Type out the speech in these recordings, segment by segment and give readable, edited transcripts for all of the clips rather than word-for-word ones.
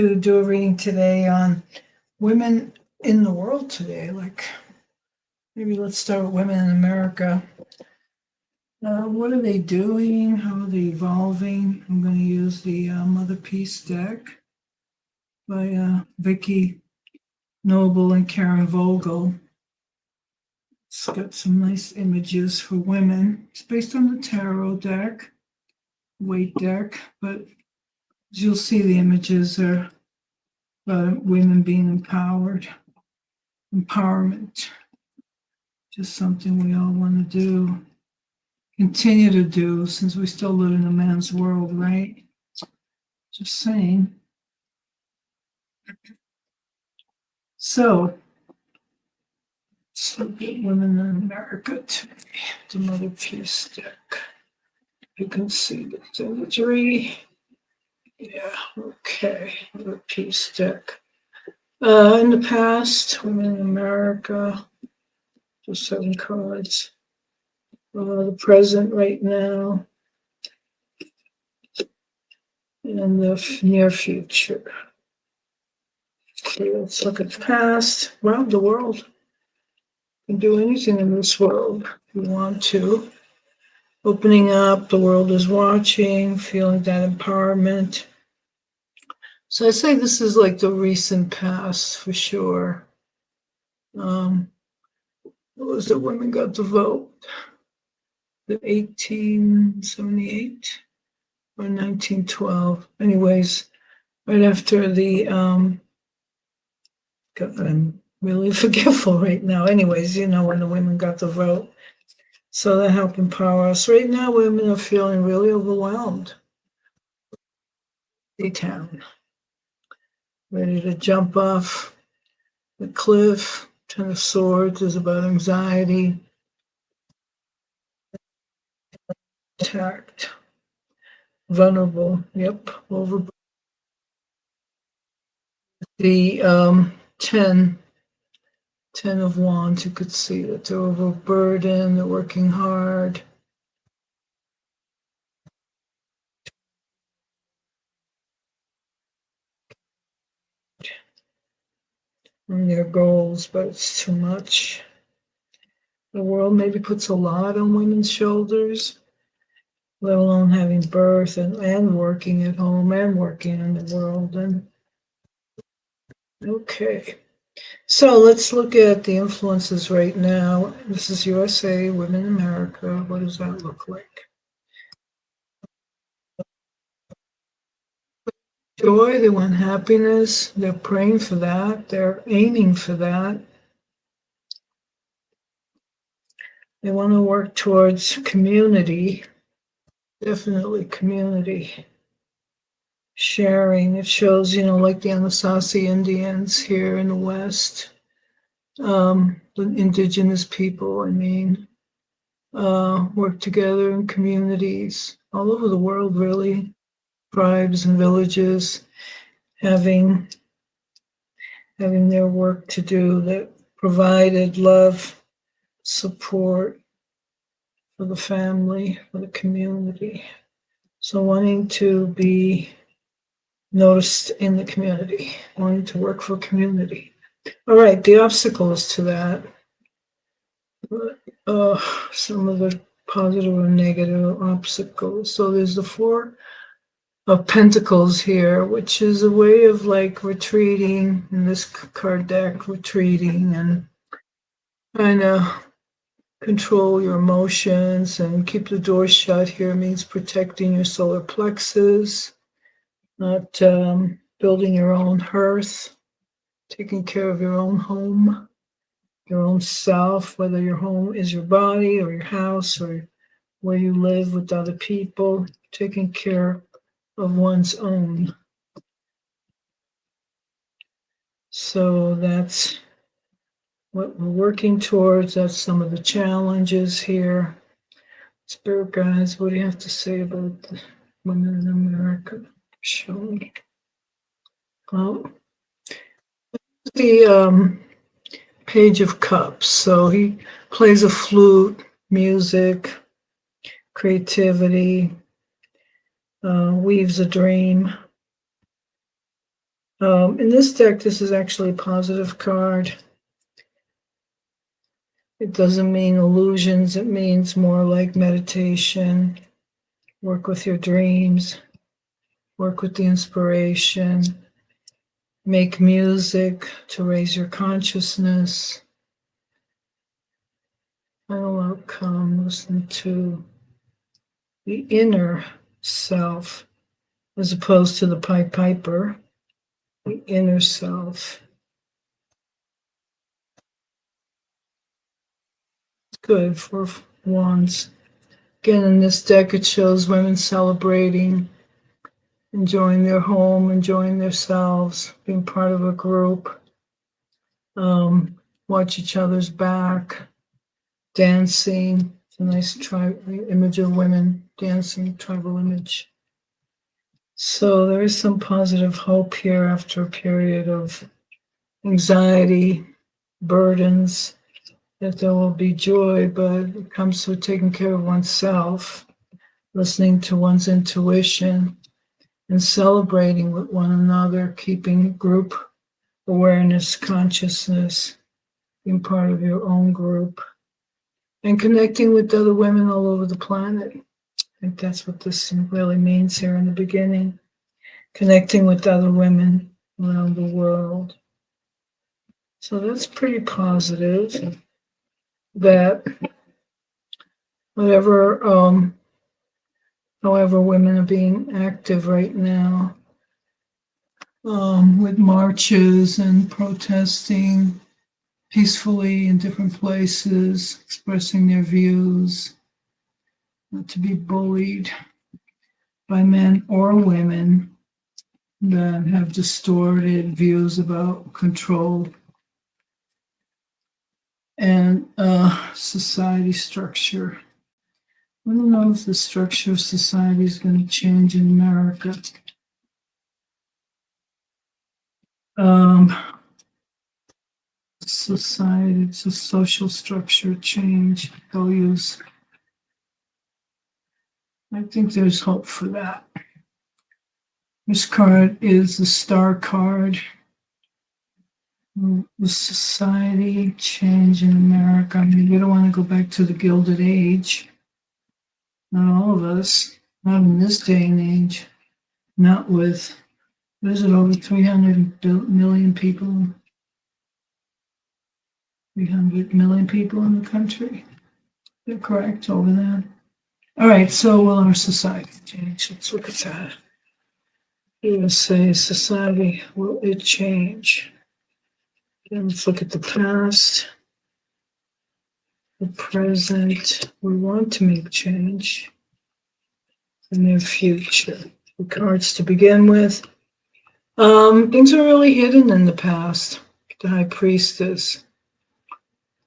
to do a reading today on women in the world today. Like, maybe let's start with women in America. What are they doing? How are they evolving? I'm going to use the Mother Peace deck by Vicky Noble and Karen Vogel. It's got some nice images for women. It's based on the tarot deck, weight deck, but as you'll see, the images are about women being empowered, empowerment. Just something we all want to do, continue to do, since we still live in a man's world, right? Just saying. So, let's look at women in America today. The Mother Peace deck. You can see the imagery. Yeah, okay. Mother Peace deck. In the past, women in America, just 7 cards. The present right now, and the near future. Okay, let's look at the past. Well, the world. You can do anything in this world if you want to. Opening up, the world is watching, feeling that empowerment. So I say this is like the recent past for sure. What was the women got the vote? The 1878 or 1912? Anyways, right after the God, I'm really forgetful right now. Anyways, you know, when the women got the vote. So that helped empower us. Right now, women are feeling really overwhelmed. Town, ready to jump off the cliff. 10 of Swords is about anxiety, attacked, vulnerable. Yep, over the 10 of Wands. You could see that they're overburdened. They're working hard. On their goals, but it's too much. The world maybe puts a lot on women's shoulders, let alone having birth and working at home and working in the world. And okay, so let's look at the influences right now. This is USA, Women in America. What does that look like? Joy, they want happiness. They're praying for that. They're aiming for that. They want to work towards community. Definitely community. Sharing. It shows, you know, like the Anasazi Indians here in the West, the indigenous people, work together in communities all over the world, really. Tribes and villages having their work to do that provided love, support for the family, for the community. So wanting to be noticed in the community, wanting to work for community. All right, the obstacles to that. Some of the positive or negative obstacles. So there's the 4 of Pentacles here, which is a way of like retreating in this card deck, retreating and trying to control your emotions and keep the door shut. Here means protecting your solar plexus, not building your own hearth, taking care of your own home, your own self, whether your home is your body or your house or where you live with other people, taking care of one's own. So that's what we're working towards. That's some of the challenges here. Spirit guides, what do you have to say about the women in America? Show me. Well, the Page of Cups. So he plays a flute, music, creativity, weaves a dream. In this deck, this is actually a positive card. It doesn't mean illusions. It means more like meditation, work with your dreams, work with the inspiration, make music to raise your consciousness. Final outcome, listen to the inner self as opposed to the Pied Piper, the inner self. Good for wands. Again, in this deck, it shows women celebrating, enjoying their home, enjoying themselves, being part of a group, watch each other's back, dancing. It's a nice image of women dancing, tribal image. So there is some positive hope here after a period of anxiety, burdens, that there will be joy, but it comes to taking care of oneself, listening to one's intuition, and celebrating with one another, keeping group awareness, consciousness, being part of your own group, and connecting with other women all over the planet. I think that's what this really means here in the beginning, connecting with other women around the world. So that's pretty positive, that whatever, however women are being active right now, with marches and protesting peacefully in different places, expressing their views, not to be bullied by men or women that have distorted views about control and society structure. I don't know if the structure of society is going to change in America. Society, it's a social structure change they'll use. I think there's hope for that. This card is the Star card. The society change in America. I mean, we don't want to go back to the Gilded Age. Not all of us. Not in this day and age. Not with, what is it, over 300 million people? 300 million people in the country. Is that correct over there? All right, so will our society change? Let's look at that. You would say society, will it change? And let's look at the past, the present. We want to make change, the near future. The cards to begin with. Things are really hidden in the past. The High Priestess.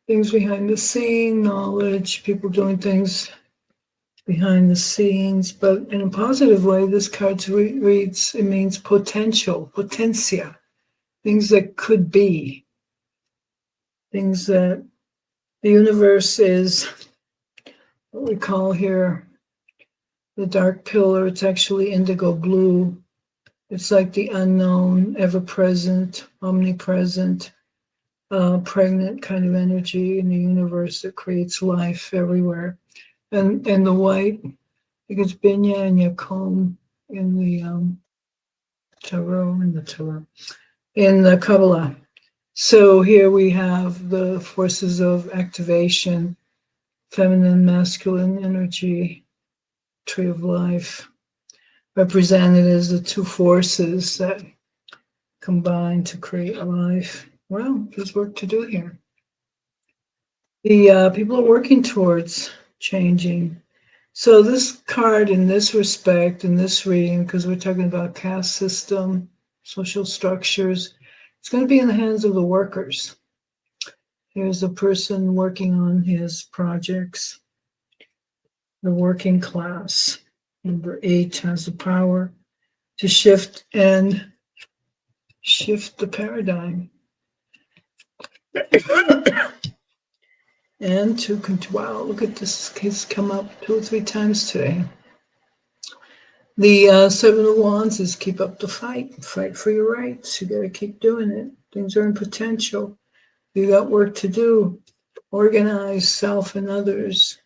Things behind the scene, knowledge, people doing things behind the scenes, but in a positive way, this card reads, it means potential, potentia, things that could be, things that the universe is, what we call here, the dark pillar. It's actually indigo blue. It's like the unknown, ever-present, omnipresent, pregnant kind of energy in the universe that creates life everywhere. And the white, because Binya and Yakom in the in the Kabbalah. So here we have the forces of activation, feminine, masculine energy, tree of life, represented as the two forces that combine to create a life. Well, there's work to do here. The people are working towards changing. So this card, in this respect, in this reading, because we're talking about caste system, social structures, it's going to be in the hands of the workers. Here's a person working on his projects. The working class. Number 8 has the power to shift the paradigm. And wow, look at this case come up 2 or 3 times today. The Seven of Wands is keep up the fight. Fight for your rights. You got to keep doing it. Things are in potential. You got work to do. Organize self and others,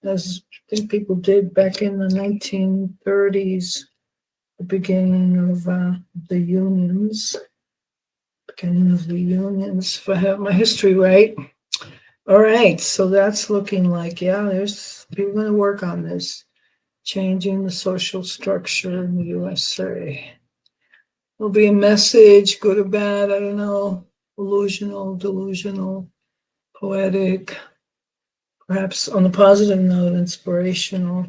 as I think people did back in the 1930s, the beginning of the unions. Beginning of the unions, if I have my history right. All right, so that's looking like, yeah, there's people going to work on this, changing the social structure in the USA. There'll be a message, good or bad, I don't know, illusional, delusional, poetic, perhaps on a positive note, inspirational.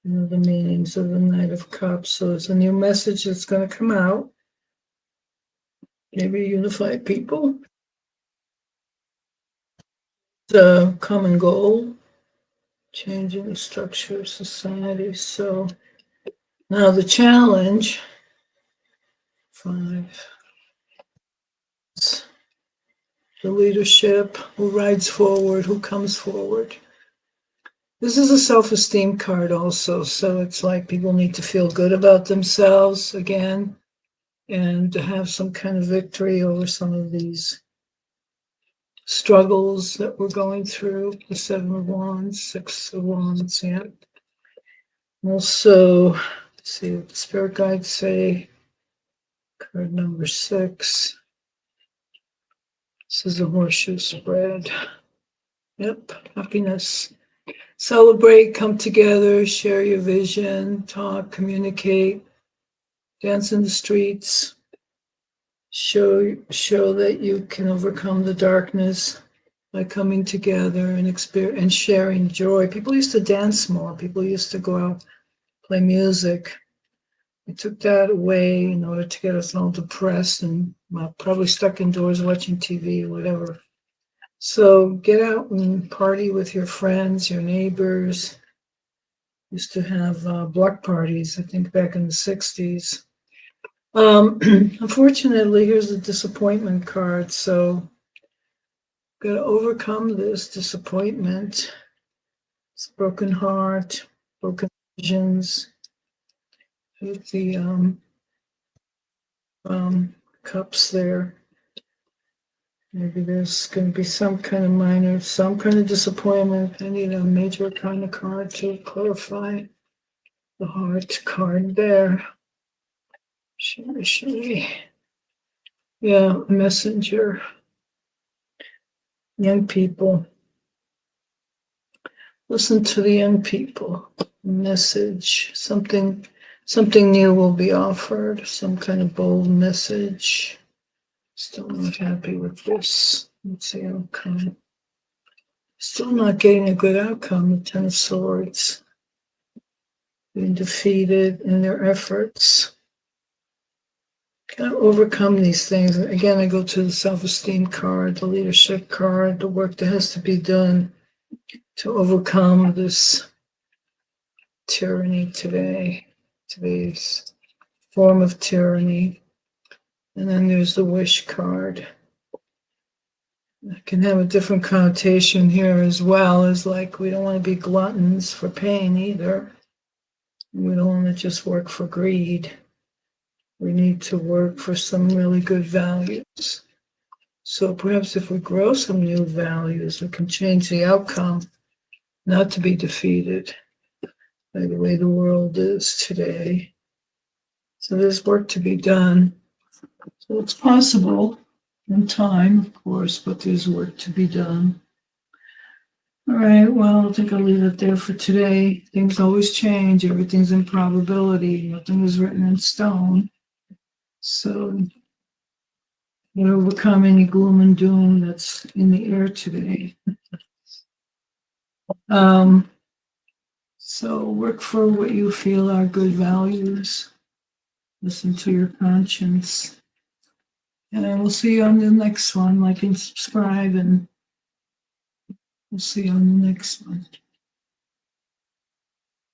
You know, the meanings of the Knight of Cups. So it's a new message that's going to come out. Maybe unify people. The common goal, changing the structure of society. So now the challenge, 5, the leadership, who rides forward, who comes forward. This is a self-esteem card also, so it's like people need to feel good about themselves again and to have some kind of victory over some of these struggles that we're going through. The 7 of Wands, 6 of Wands, yeah. Also, let's see what the spirit guides say. Card number 6. This is a horseshoe spread. Yep, happiness. Celebrate, come together, share your vision, talk, communicate, dance in the streets, show that you can overcome the darkness by coming together and and sharing joy. People used to dance more. People used to go out, play music. We took that away in order to get us all depressed and probably stuck indoors watching TV or whatever. So get out and party with your friends, your neighbors. Used to have block parties, I think back in the 60s. Unfortunately, here's a disappointment card. So got to overcome this disappointment. It's broken heart, broken visions with the cups there. Maybe there's going to be some kind of disappointment. I need a major kind of card to clarify the heart card there. Should yeah, messenger. Young people. Listen to the young people. Message. Something new will be offered. Some kind of bold message. Still not happy with this. Let's see outcome. Still not getting a good outcome. The 10 of Swords. Being defeated in their efforts. Can overcome these things. Again, I go to the self-esteem card, the leadership card, the work that has to be done to overcome this tyranny today's form of tyranny. And then there's the wish card. It can have a different connotation here as well, as like we don't want to be gluttons for pain either. We don't want to just work for greed. We need to work for some really good values. So perhaps if we grow some new values, we can change the outcome, not to be defeated by the way the world is today. So there's work to be done. So it's possible in time, of course, but there's work to be done. All right, well, I think I'll leave it there for today. Things always change. Everything's in probability. Nothing is written in stone. So you overcome any gloom and doom that's in the air today. So work for what you feel are good values. Listen to your conscience. And we'll see you on the next one. Like and subscribe, and we'll see you on the next one.